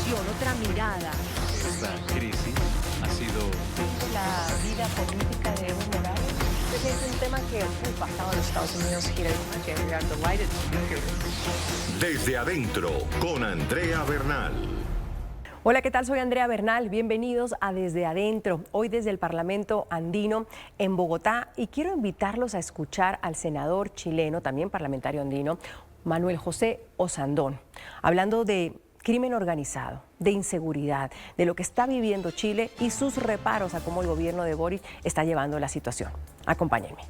visión, otra mirada. Esta crisis ha sido... La vida política de Evo Morales es un tema que ocupa a los Estados Unidos y que we are delighted to be here. Desde adentro, con Andrea Bernal. Hola, ¿qué tal? Soy Andrea Bernal. Bienvenidos a Desde Adentro, hoy desde el Parlamento Andino en Bogotá. Y quiero invitarlos a escuchar al senador chileno, también parlamentario andino, Manuel José Osandón, hablando de crimen organizado, de inseguridad, de lo que está viviendo Chile y sus reparos a cómo el gobierno de Boric está llevando la situación. Acompáñenme.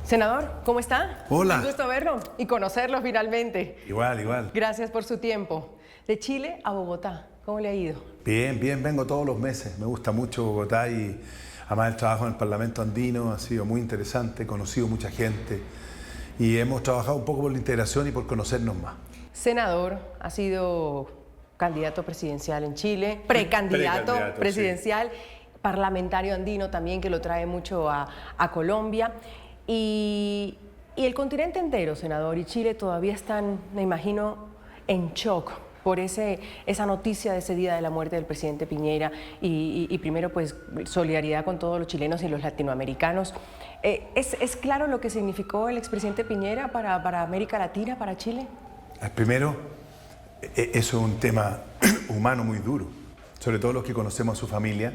Senador, ¿cómo está? Hola. Un gusto verlo y conocerlo finalmente. Igual, igual. Gracias por su tiempo. De Chile a Bogotá, ¿cómo le ha ido? Bien, bien, vengo todos los meses. Me gusta mucho Bogotá y además el trabajo en el Parlamento Andino ha sido muy interesante, he conocido mucha gente y hemos trabajado un poco por la integración y por conocernos más. Senador, ha sido candidato presidencial en Chile, precandidato presidencial, sí. Parlamentario andino también, que lo trae mucho a Colombia. Y el continente entero, senador, y Chile todavía están, me imagino, en shock por esa noticia de ese día de la muerte del presidente Piñera y primero pues solidaridad con todos los chilenos y los latinoamericanos. ¿Es claro lo que significó el expresidente Piñera para América Latina, para Chile? Primero, eso es un tema humano muy duro, sobre todo los que conocemos a su familia.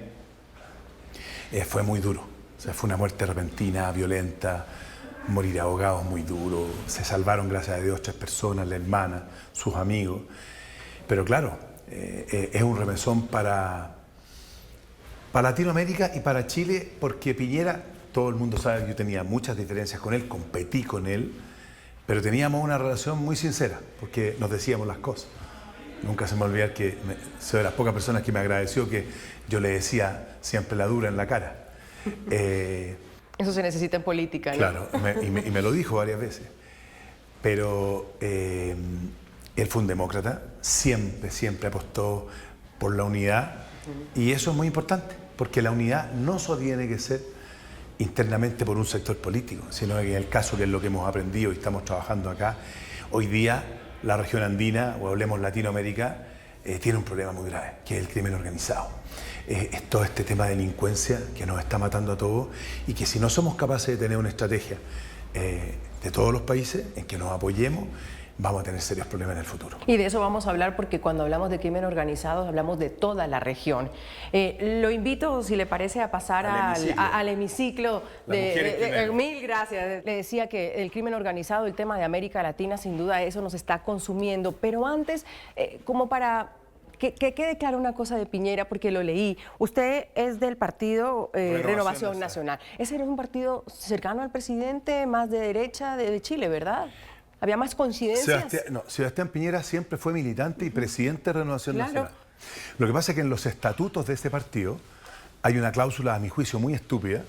Fue muy duro, o sea, fue una muerte repentina, violenta, morir ahogados muy duro. Se salvaron, gracias a Dios, 3 personas, la hermana, sus amigos. Pero claro, es un remesón para Latinoamérica y para Chile, porque Piñera, todo el mundo sabe que yo tenía muchas diferencias con él, competí con él, pero teníamos una relación muy sincera, porque nos decíamos las cosas. Nunca se me olvidar que soy de las pocas personas que me agradeció que yo le decía siempre la dura en la cara. Eso se necesita en política, ¿no? Claro, y me lo dijo varias veces. Pero él fue un demócrata, siempre apostó por la unidad. Y eso es muy importante, porque la unidad no solo tiene que ser internamente por un sector político, sino que en el caso, que es lo que hemos aprendido y estamos trabajando acá, hoy día la región andina, o hablemos Latinoamérica, tiene un problema muy grave, que es el crimen organizado. Es todo este tema de delincuencia que nos está matando a todos y que si no somos capaces de tener una estrategia de todos los países en que nos apoyemos, vamos a tener serios problemas en el futuro. Y de eso vamos a hablar, porque cuando hablamos de crimen organizado hablamos de toda la región. Lo invito, si le parece, a pasar al hemiciclo. Mil gracias. Le decía que el crimen organizado, el tema de América Latina, sin duda eso nos está consumiendo. Pero antes, como para que quede clara una cosa de Piñera, porque lo leí. Usted es del partido Renovación Nacional. Ese era un partido cercano al presidente, más de derecha de Chile, ¿verdad? ¿Había más coincidencias? Sebastián Piñera siempre fue militante y presidente de Renovación Nacional. Lo que pasa es que en los estatutos de este partido hay una cláusula, a mi juicio, muy estúpida,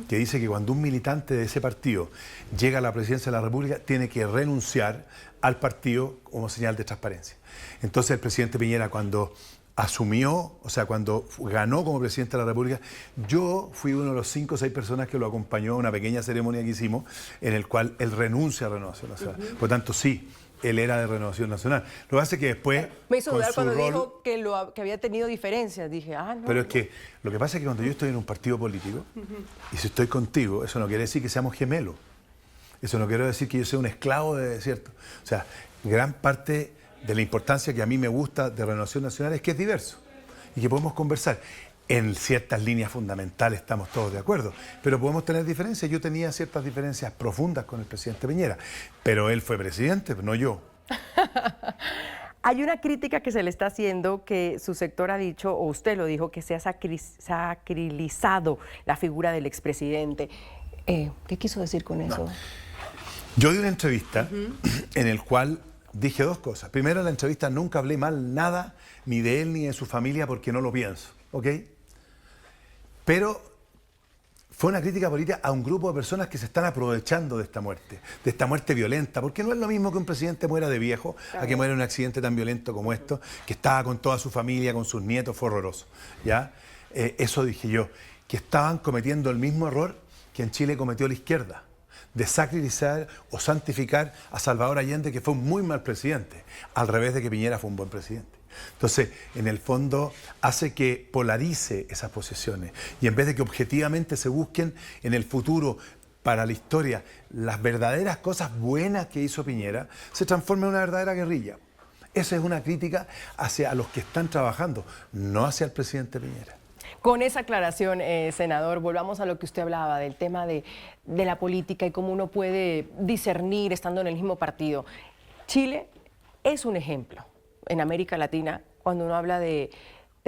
que dice que cuando un militante de ese partido llega a la presidencia de la República, tiene que renunciar al partido como señal de transparencia. Entonces el presidente Piñera, cuando asumió, o sea, cuando ganó como presidente de la República, yo fui uno de los 5 o 6 personas que lo acompañó a una pequeña ceremonia que hicimos en el cual él renuncia a Renovación Nacional. Por lo tanto, sí, él era de Renovación Nacional. Lo que pasa es que después... Me hizo dudar cuando dijo que había tenido diferencias. Dije, no. Pero es que lo que pasa es que cuando yo estoy en un partido político, y si estoy contigo, eso no quiere decir que seamos gemelos. Eso no quiere decir que yo sea un esclavo de desierto. O sea, gran parte de la importancia que a mí me gusta de Renovación Nacional es que es diverso y que podemos conversar. En ciertas líneas fundamentales estamos todos de acuerdo, pero podemos tener diferencias. Yo tenía ciertas diferencias profundas con el presidente Piñera, pero él fue presidente, no yo. Hay una crítica que se le está haciendo, que su sector ha dicho, o usted lo dijo, que se ha sacralizado la figura del expresidente. ¿Qué quiso decir con eso? Yo di una entrevista en el cual dije 2 cosas. Primero, en la entrevista nunca hablé mal nada, ni de él ni de su familia, porque no lo pienso, ¿ok? Pero fue una crítica política a un grupo de personas que se están aprovechando de esta muerte violenta, porque no es lo mismo que un presidente muera de viejo, a que muera en un accidente tan violento como esto, que estaba con toda su familia, con sus nietos, fue horroroso, ¿ya? Eso dije yo, que estaban cometiendo el mismo error que en Chile cometió la izquierda, de sacralizar o santificar a Salvador Allende, que fue un muy mal presidente, al revés de que Piñera fue un buen presidente. Entonces, en el fondo, hace que polarice esas posiciones. Y en vez de que objetivamente se busquen en el futuro, para la historia, las verdaderas cosas buenas que hizo Piñera, se transforma en una verdadera guerrilla. Esa es una crítica hacia los que están trabajando, no hacia el presidente Piñera. Con esa aclaración, senador, volvamos a lo que usted hablaba, del tema de la política y cómo uno puede discernir estando en el mismo partido. Chile es un ejemplo en América Latina cuando uno habla de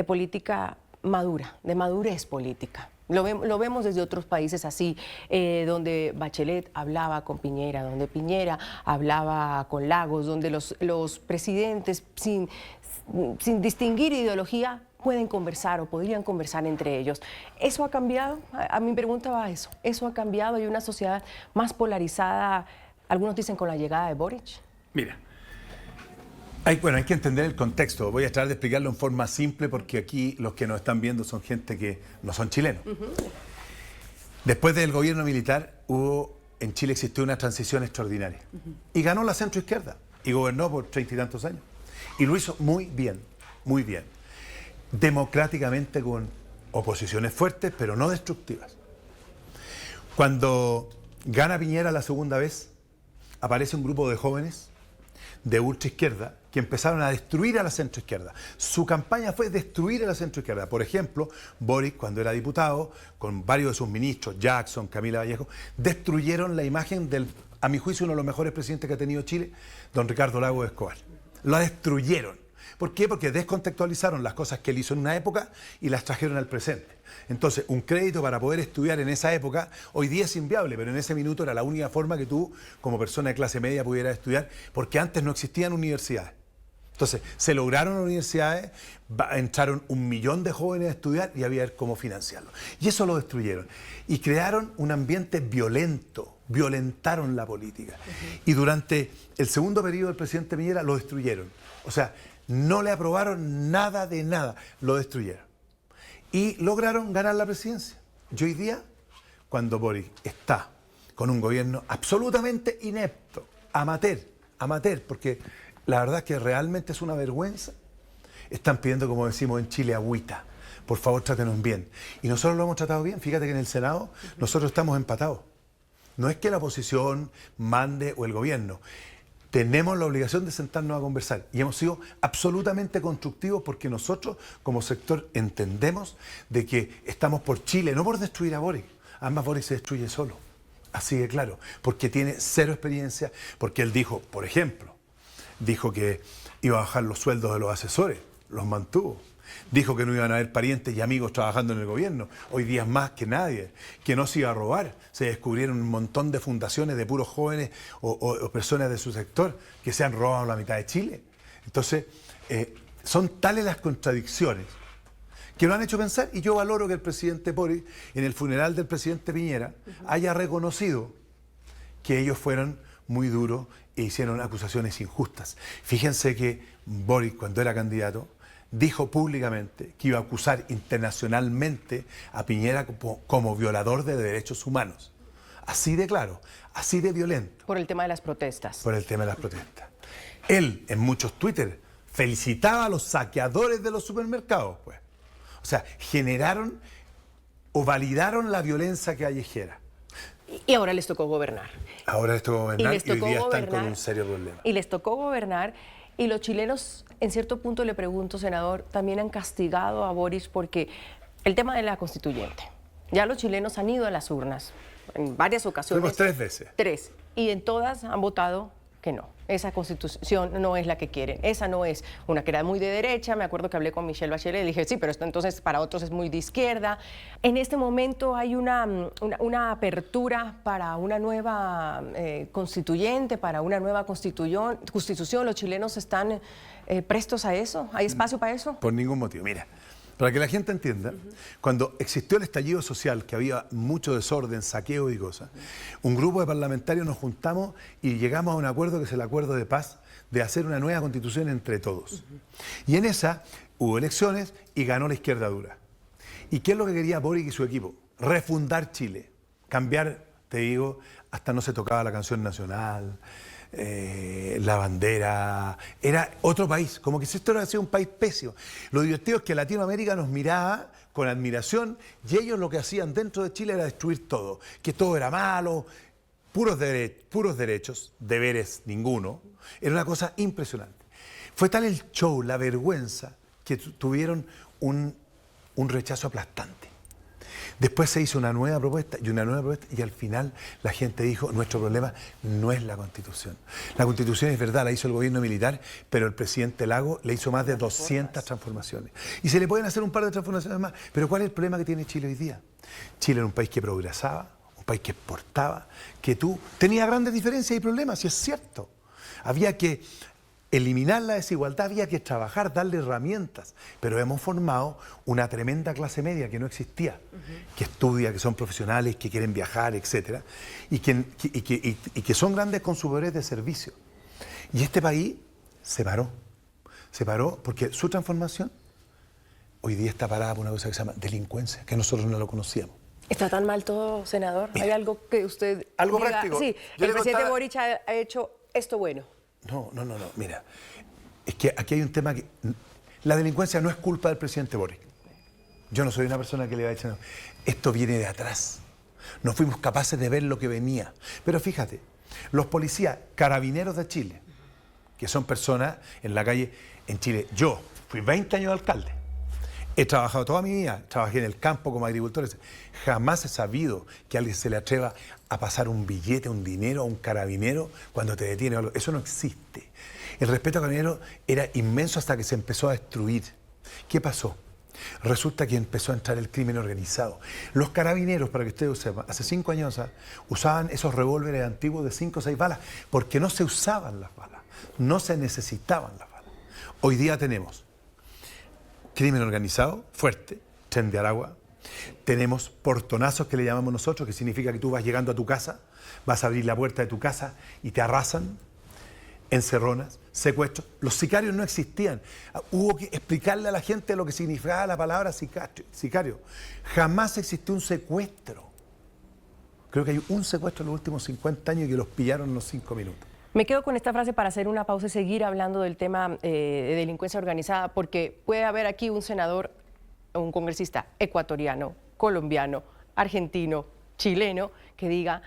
política madura, de madurez política. Lo vemos desde otros países así, donde Bachelet hablaba con Piñera, donde Piñera hablaba con Lagos, donde los presidentes sin distinguir ideología pueden conversar o podrían conversar entre ellos. ¿Eso ha cambiado? A mi pregunta va a eso. ¿Eso ha cambiado? ¿Hay una sociedad más polarizada, algunos dicen con la llegada de Boric? Mira, hay que entender el contexto. Voy a tratar de explicarlo en forma simple porque aquí los que nos están viendo son gente que no son chilenos. Después del gobierno militar, en Chile existió una transición extraordinaria. Y ganó la centroizquierda y gobernó por 30 y tantos años. Y lo hizo muy bien, muy bien. Democráticamente, con oposiciones fuertes, pero no destructivas. Cuando gana Piñera la segunda vez, aparece un grupo de jóvenes de ultraizquierda que empezaron a destruir a la centroizquierda. Su campaña fue destruir a la centroizquierda. Por ejemplo, Boric, cuando era diputado, con varios de sus ministros, Jackson, Camila Vallejo, destruyeron la imagen del, a mi juicio, uno de los mejores presidentes que ha tenido Chile, don Ricardo Lagos Escobar. La destruyeron. ¿Por qué? Porque descontextualizaron las cosas que él hizo en una época y las trajeron al presente. Entonces, un crédito para poder estudiar en esa época, hoy día es inviable, pero en ese minuto era la única forma que tú, como persona de clase media, pudieras estudiar, porque antes no existían universidades. Entonces, se lograron universidades, entraron 1 millón de jóvenes a estudiar y había que ver cómo financiarlo. Y eso lo destruyeron. Y crearon un ambiente violento, violentaron la política. Y durante el segundo periodo del presidente Piñera lo destruyeron. O sea, no le aprobaron nada de nada, lo destruyeron. Y lograron ganar la presidencia. Y hoy día, cuando Boric está con un gobierno absolutamente inepto, amateur, porque la verdad es que realmente es una vergüenza, están pidiendo, como decimos en Chile, agüita. Por favor, trátenos bien. Y nosotros lo hemos tratado bien. Fíjate que en el Senado nosotros estamos empatados. No es que la oposición mande o el gobierno. Tenemos la obligación de sentarnos a conversar y hemos sido absolutamente constructivos porque nosotros como sector entendemos de que estamos por Chile, no por destruir a Boric. Además, Boric se destruye solo, así de claro, porque tiene cero experiencia, porque él dijo, por ejemplo, dijo que iba a bajar los sueldos de los asesores, los mantuvo. Dijo que no iban a haber parientes y amigos trabajando en el gobierno, hoy día es más que nadie, que no se iba a robar. Se descubrieron un montón de fundaciones de puros jóvenes o personas de su sector que se han robado la mitad de Chile. Entonces, son tales las contradicciones que lo han hecho pensar, y yo valoro que el presidente Boric, en el funeral del presidente Piñera, haya reconocido que ellos fueron muy duros e hicieron acusaciones injustas. Fíjense que Boric, cuando era candidato, dijo públicamente que iba a acusar internacionalmente a Piñera como violador de derechos humanos. Así de claro, así de violento. Por el tema de las protestas. Por el tema de las protestas. Él, en muchos Twitter, felicitaba a los saqueadores de los supermercados, pues. O sea, generaron o validaron la violencia callejera. Y ahora les tocó gobernar. Ahora les tocó gobernar y hoy día están con un serio problema. Y les tocó gobernar. Y los chilenos, en cierto punto le pregunto, senador, también han castigado a Boric porque el tema de la constituyente. Ya los chilenos han ido a las urnas en varias ocasiones. Fuimos 3 veces. 3. Y en todas han votado que no. Esa constitución no es la que quieren. Esa no es una que era muy de derecha. Me acuerdo que hablé con Michelle Bachelet y dije, sí, pero esto entonces para otros es muy de izquierda. En este momento hay una apertura para una nueva constituyente, para una nueva constitución. Los chilenos están prestos a eso. ¿Hay espacio para eso? Por ningún motivo. Mira, para que la gente entienda, cuando existió el estallido social, que había mucho desorden, saqueo y cosas, un grupo de parlamentarios nos juntamos y llegamos a un acuerdo que es el acuerdo de paz, de hacer una nueva constitución entre todos. Y en esa hubo elecciones y ganó la izquierda dura. ¿Y qué es lo que quería Boric y su equipo? Refundar Chile, cambiar, te digo, hasta no se tocaba la canción nacional, la bandera, era otro país, como que si esto hubiera sido un país pésimo. Lo divertido es que Latinoamérica nos miraba con admiración y ellos lo que hacían dentro de Chile era destruir todo, que todo era malo, puros derechos, deberes ninguno. Era una cosa impresionante. Fue tal el show, la vergüenza, que tuvieron un rechazo aplastante. Después se hizo una nueva propuesta y al final la gente dijo, nuestro problema no es la Constitución. La Constitución es verdad, la hizo el gobierno militar, pero el presidente Lago le hizo más de 200 transformaciones. Y se le pueden hacer un par de transformaciones más, pero ¿cuál es el problema que tiene Chile hoy día? Chile era un país que progresaba, un país que exportaba, que tenía grandes diferencias y problemas, y es cierto. Había que eliminar la desigualdad, había que trabajar, darle herramientas, pero hemos formado una tremenda clase media que no existía, que estudia, que son profesionales, que quieren viajar, etcétera, y que son grandes consumidores de servicios. Y este país se paró porque su transformación hoy día está parada por una cosa que se llama delincuencia, que nosotros no lo conocíamos. ¿Está tan mal todo, senador? Mira, ¿Hay algo que usted algo diga? práctico. Sí, Yo el le presidente contaba... Boric ha hecho esto bueno. No, mira, es que aquí hay un tema que... La delincuencia no es culpa del presidente Boric. Yo no soy una persona que le va a decir, no, esto viene de atrás. No fuimos capaces de ver lo que venía. Pero fíjate, los policías, carabineros de Chile, que son personas en la calle, en Chile, yo fui 20 años alcalde, he trabajado toda mi vida, trabajé en el campo como agricultor, jamás he sabido que a alguien se le atreva a pasar un billete, un dinero a un carabinero cuando te detiene o algo. Eso no existe. El respeto al carabinero era inmenso hasta que se empezó a destruir. ¿Qué pasó? Resulta que empezó a entrar el crimen organizado. Los carabineros, para que ustedes sepan, hace 5 años usaban esos revólveres antiguos de 5 o 6 balas porque no se usaban las balas, no se necesitaban las balas. Hoy día tenemos crimen organizado, fuerte, Tren de Aragua. Tenemos portonazos que le llamamos nosotros, que significa que tú vas llegando a tu casa, vas a abrir la puerta de tu casa y te arrasan, encerronas, secuestros. Los sicarios no existían. Hubo que explicarle a la gente lo que significaba la palabra sicario. Jamás existió un secuestro. Creo que hay un secuestro en los últimos 50 años y que los pillaron en los 5 minutos. Me quedo con esta frase para hacer una pausa y seguir hablando del tema de delincuencia organizada, porque puede haber aquí un senador, un congresista ecuatoriano, colombiano, argentino, chileno, que diga,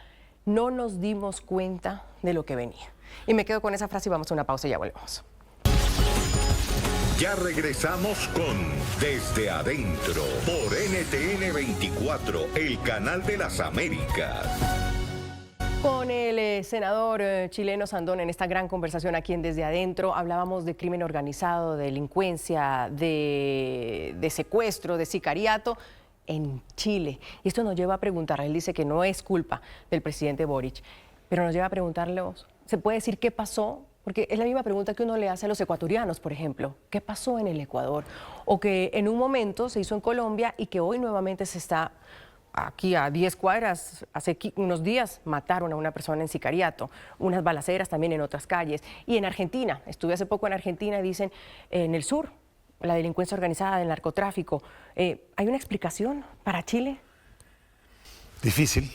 no nos dimos cuenta de lo que venía. Y me quedo con esa frase y vamos a una pausa y ya volvemos. Ya regresamos con Desde Adentro por NTN 24, el canal de las Américas. Con el senador chileno Sandón en esta gran conversación aquí en Desde Adentro hablábamos de crimen organizado, de delincuencia, de secuestro, de sicariato en Chile. Y esto nos lleva a preguntar, él dice que no es culpa del presidente Boric, pero nos lleva a preguntarle, ¿se puede decir qué pasó? Porque es la misma pregunta que uno le hace a los ecuatorianos, por ejemplo. ¿Qué pasó en el Ecuador? O que en un momento se hizo en Colombia y que hoy nuevamente se está... Aquí a 10 cuadras, hace unos días mataron a una persona en sicariato, unas balaceras también en otras calles. Y en Argentina, estuve hace poco en Argentina y dicen, en el sur, la delincuencia organizada, el narcotráfico. ¿Hay una explicación para Chile? Difícil,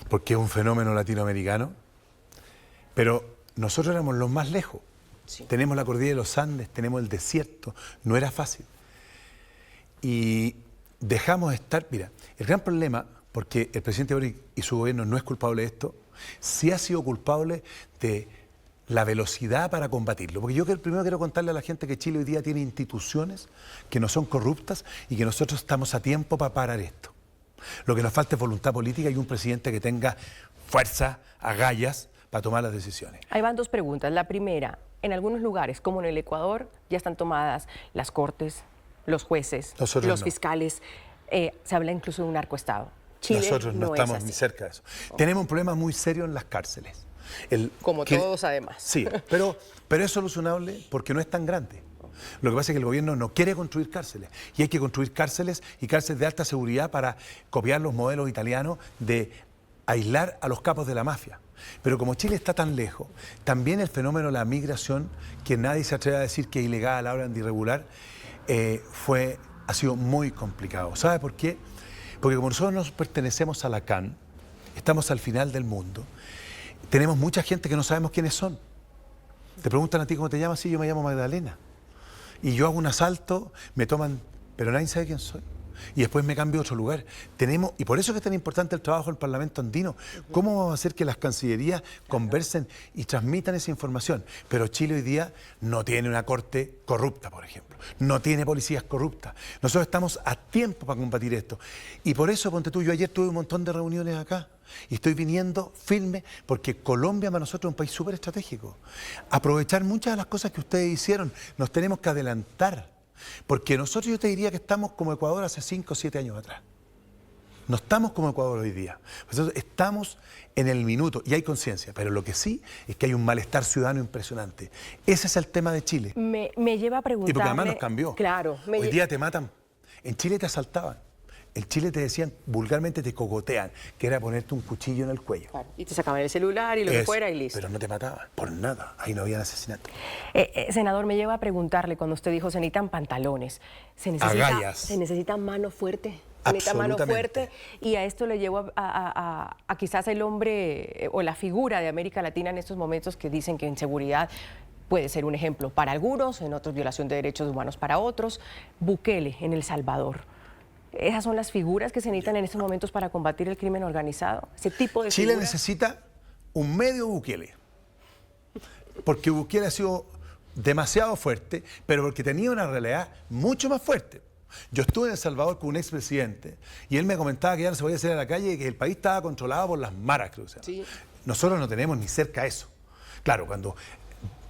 porque es un fenómeno latinoamericano, pero nosotros éramos los más lejos. Sí. Tenemos la cordillera de los Andes, tenemos el desierto, no era fácil. Y dejamos de estar, mira, el gran problema, porque el presidente Boric y su gobierno no es culpable de esto, sí ha sido culpable de la velocidad para combatirlo. Porque yo primero quiero contarle a la gente que Chile hoy día tiene instituciones que no son corruptas y que nosotros estamos a tiempo para parar esto. Lo que nos falta es voluntad política y un presidente que tenga fuerza, agallas para tomar las decisiones. Ahí van 2 preguntas. La primera, en algunos lugares, como en el Ecuador, ya están tomadas las cortes, los jueces, los fiscales. Se habla incluso de un narcoestado. Chile nosotros no estamos ni cerca de eso. Tenemos un problema muy serio en las cárceles. Todos además. Sí, pero es solucionable porque no es tan grande. Lo que pasa es que el gobierno no quiere construir cárceles y hay que construir cárceles y cárceles de alta seguridad para copiar los modelos italianos de aislar a los capos de la mafia. Pero como Chile está tan lejos, también el fenómeno de la migración, que nadie se atreve a decir que es ilegal, hablan de irregular, ha sido muy complicado. ¿Sabe por qué? Porque como nosotros nos pertenecemos a la CAN, estamos al final del mundo, tenemos mucha gente que no sabemos quiénes son. Te preguntan a ti cómo te llamas, sí, yo me llamo Magdalena. Y yo hago un asalto, me toman, pero nadie sabe quién soy. Y después me cambio a otro lugar. Y por eso es que es tan importante el trabajo del Parlamento andino. ¿Cómo vamos a hacer que las cancillerías conversen y transmitan esa información? Pero Chile hoy día no tiene una corte corrupta, por ejemplo. No tiene policías corruptas. Nosotros estamos a tiempo para combatir esto. Y por eso, ponte tú, yo ayer tuve un montón de reuniones acá. Y estoy viniendo firme porque Colombia para nosotros es un país súper estratégico. Aprovechar muchas de las cosas que ustedes hicieron, nos tenemos que adelantar. Porque nosotros, yo te diría que estamos como Ecuador hace 5 o 7 años atrás. No estamos como Ecuador hoy día. Nosotros estamos en el minuto y hay conciencia, pero lo que sí es que hay un malestar ciudadano impresionante. Ese es el tema de Chile. Me lleva a preguntarle... Y porque además nos cambió. Claro. Hoy día te matan. En Chile te asaltaban. En Chile te decían, vulgarmente te cogotean, que era ponerte un cuchillo en el cuello. Claro. Y te sacaban el celular y lo que fuera y listo. Pero no te mataban, por nada. Ahí no había asesinato. Senador, me lleva a preguntarle, cuando usted dijo se necesitan pantalones, se necesita mano fuerte. Se necesita mano fuerte. Y a esto le llevo a quizás el hombre o la figura de América Latina en estos momentos que dicen que en seguridad puede ser un ejemplo para algunos, en otros violación de derechos humanos para otros. Bukele en El Salvador. ¿Esas son las figuras que se necesitan en estos momentos para combatir el crimen organizado? ¿Ese tipo de Chile figuras? necesita un medio Bukele. Porque Bukele ha sido demasiado fuerte, pero porque tenía una realidad mucho más fuerte. Yo estuve en El Salvador con un expresidente y él me comentaba que ya no se podía salir a la calle y que el país estaba controlado por las maras, creo. Sí. Nosotros no tenemos ni cerca de eso. Claro,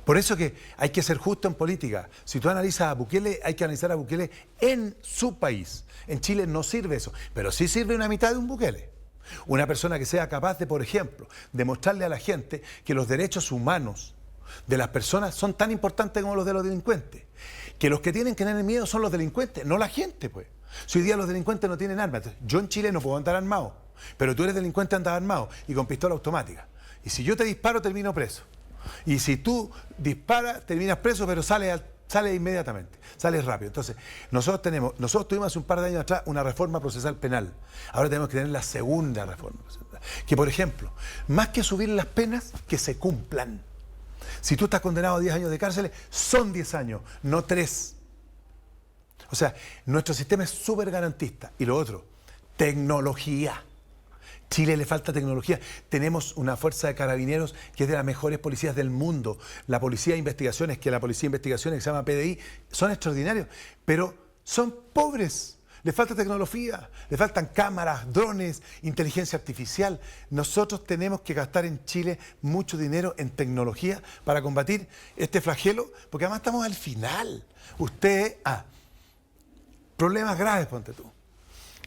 por eso que hay que ser justo en política. Si tú analizas a Bukele, hay que analizar a Bukele en su país. En Chile no sirve eso, pero sí sirve una mitad de un Bukele. Una persona que sea capaz de, por ejemplo, demostrarle a la gente que los derechos humanos de las personas son tan importantes como los de los delincuentes. Que los que tienen que tener miedo son los delincuentes, no la gente, pues. Si hoy día los delincuentes no tienen armas, yo en Chile no puedo andar armado, pero tú eres delincuente, andas armado y con pistola automática. Y si yo te disparo, termino preso. Y si tú disparas, terminas preso, pero sales inmediatamente, sales rápido. Entonces, nosotros tuvimos hace un par de años atrás una reforma procesal penal. Ahora tenemos que tener la segunda reforma procesal penal. Que, por ejemplo, más que subir las penas, que se cumplan. Si tú estás condenado a 10 años de cárcel, son 10 años, no 3. O sea, nuestro sistema es súper garantista. Y lo otro, tecnología. Chile le falta tecnología. Tenemos una fuerza de carabineros que es de las mejores policías del mundo. La policía de investigaciones, que se llama PDI, son extraordinarios, pero son pobres. Le falta tecnología, le faltan cámaras, drones, inteligencia artificial. Nosotros tenemos que gastar en Chile mucho dinero en tecnología para combatir este flagelo, porque además estamos al final. Problemas graves, ponte tú.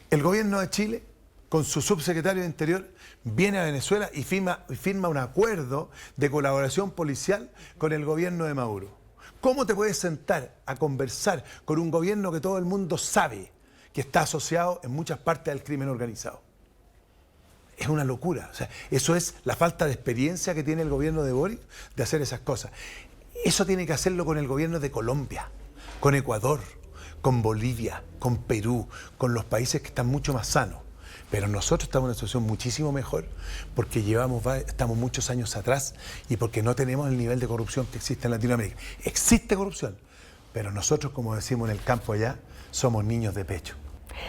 El gobierno de Chile, con su subsecretario de Interior, viene a Venezuela y firma un acuerdo de colaboración policial con el gobierno de Maduro. ¿Cómo te puedes sentar a conversar con un gobierno que todo el mundo sabe que está asociado en muchas partes al crimen organizado? Es una locura. O sea, eso es la falta de experiencia que tiene el gobierno de Boric de hacer esas cosas. Eso tiene que hacerlo con el gobierno de Colombia, con Ecuador, con Bolivia, con Perú, con los países que están mucho más sanos. Pero nosotros estamos en una situación muchísimo mejor porque estamos muchos años atrás y porque no tenemos el nivel de corrupción que existe en Latinoamérica. Existe corrupción, pero nosotros, como decimos en el campo allá, somos niños de pecho.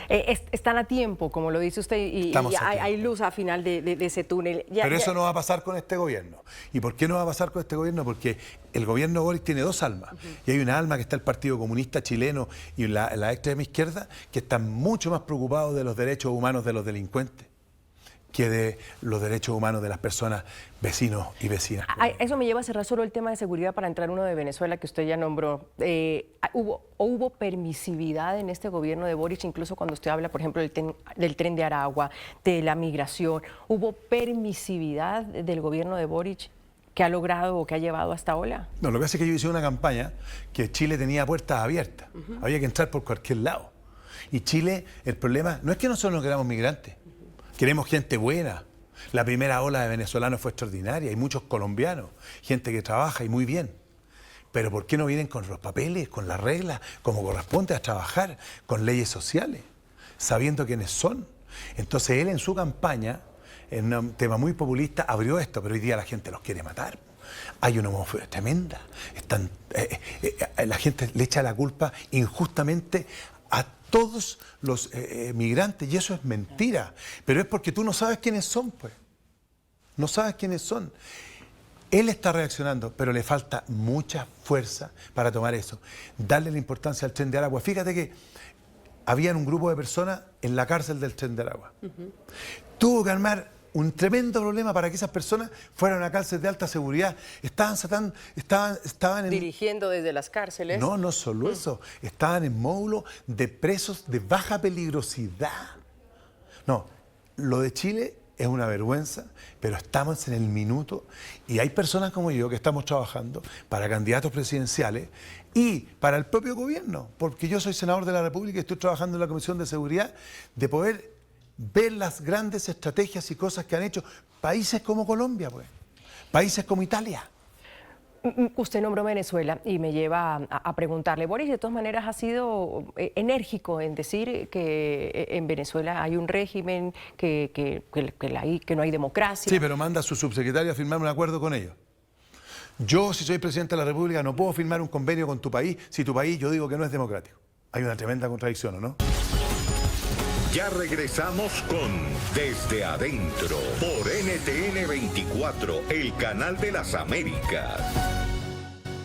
Están a tiempo, como lo dice usted, y hay luz al final de ese túnel. Pero eso no va a pasar con este gobierno. ¿Y por qué no va a pasar con este gobierno? Porque el gobierno Boric tiene dos almas. Y hay una alma que está el Partido Comunista Chileno y la extrema izquierda, que están mucho más preocupados de los derechos humanos de los delincuentes que de los derechos humanos de las personas, vecinos y vecinas. Eso me lleva a cerrar solo el tema de seguridad para entrar uno de Venezuela que usted ya nombró. ¿Hubo permisividad en este gobierno de Boric, incluso cuando usted habla, por ejemplo, del tren de Aragua, de la migración? ¿Hubo permisividad del gobierno de Boric que ha logrado o que ha llevado hasta ahora? No, lo que pasa es que yo hice una campaña que Chile tenía puertas abiertas. Había que entrar por cualquier lado. Y Chile, el problema no es que nosotros no queramos migrantes. Queremos gente buena. La primera ola de venezolanos fue extraordinaria. Hay muchos colombianos, gente que trabaja y muy bien. Pero ¿por qué no vienen con los papeles, con las reglas, como corresponde a trabajar, con leyes sociales, sabiendo quiénes son? Entonces él en su campaña, en un tema muy populista, abrió esto, pero hoy día la gente los quiere matar. Hay una homofobia tremenda. La gente le echa la culpa injustamente a todos los migrantes, y eso es mentira. Pero es porque tú no sabes quiénes son, pues. No sabes quiénes son. Él está reaccionando, pero le falta mucha fuerza para tomar eso. Darle la importancia al Tren de Aragua. Fíjate que había un grupo de personas en la cárcel del Tren de Aragua. Tuvo que armar un tremendo problema para que esas personas fueran a una cárcel de alta seguridad. Estaban dirigiendo desde las cárceles. No, no solo eso. Estaban en módulos de presos de baja peligrosidad. No, lo de Chile es una vergüenza, pero estamos en el minuto y hay personas como yo que estamos trabajando para candidatos presidenciales y para el propio gobierno, porque yo soy senador de la República y estoy trabajando en la Comisión de Seguridad, de poder ver las grandes estrategias y cosas que han hecho países como Colombia, pues, países como Italia. Usted nombró Venezuela y me lleva a preguntarle, Boris, de todas maneras ha sido enérgico en decir que en Venezuela hay un régimen, que no hay democracia. Sí, pero manda a su subsecretario a firmar un acuerdo con ellos. Yo, si soy presidente de la República, no puedo firmar un convenio con tu país si tu país yo digo que no es democrático. Hay una tremenda contradicción, ¿o no? Ya regresamos con Desde Adentro por NTN 24, el canal de las Américas.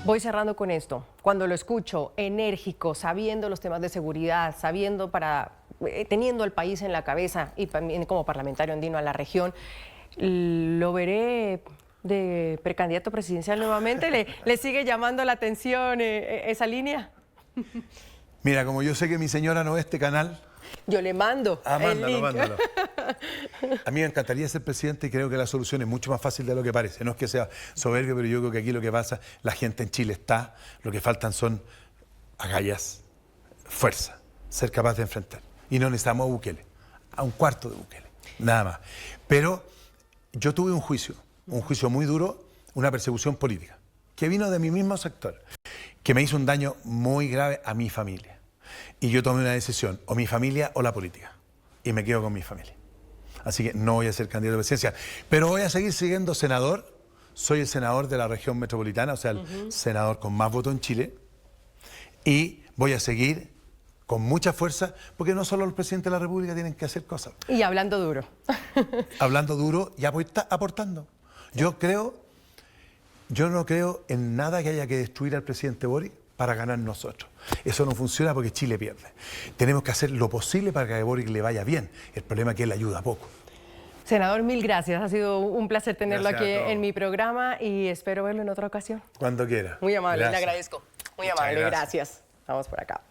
Voy cerrando con esto. Cuando lo escucho enérgico, sabiendo los temas de seguridad, teniendo al país en la cabeza y también como parlamentario andino a la región, ¿lo veré de precandidato presidencial nuevamente? ¿Le sigue llamando la atención esa línea? Mira, como yo sé que mi señora no ve este canal, yo le mando el link. Mándalo. A mí me encantaría ser presidente y creo que la solución es mucho más fácil de lo que parece. No es que sea soberbio, pero yo creo que aquí lo que pasa, la gente en Chile está, lo que faltan son agallas, fuerza, ser capaz de enfrentar. Y no necesitamos a Bukele, a un cuarto de Bukele, nada más. Pero yo tuve un juicio muy duro, una persecución política, que vino de mi mismo sector, que me hizo un daño muy grave a mi familia. Y yo tomé una decisión, o mi familia o la política. Y me quedo con mi familia. Así que no voy a ser candidato presidencial. Pero voy a seguir siendo senador. Soy el senador de la región metropolitana, o sea, el senador con más votos en Chile. Y voy a seguir con mucha fuerza, porque no solo los presidentes de la República tienen que hacer cosas. Y hablando duro. Hablando duro y aportando. Yo no creo en nada que haya que destruir al presidente Boric para ganar nosotros. Eso no funciona porque Chile pierde. Tenemos que hacer lo posible para que a Boric le vaya bien. El problema es que él ayuda poco. Senador, mil gracias. Ha sido un placer tenerlo aquí en mi programa y espero verlo en otra ocasión. Cuando quiera. Muy amable, Gracias. le agradezco. Muy Muchas amable, gracias. gracias. Vamos por acá.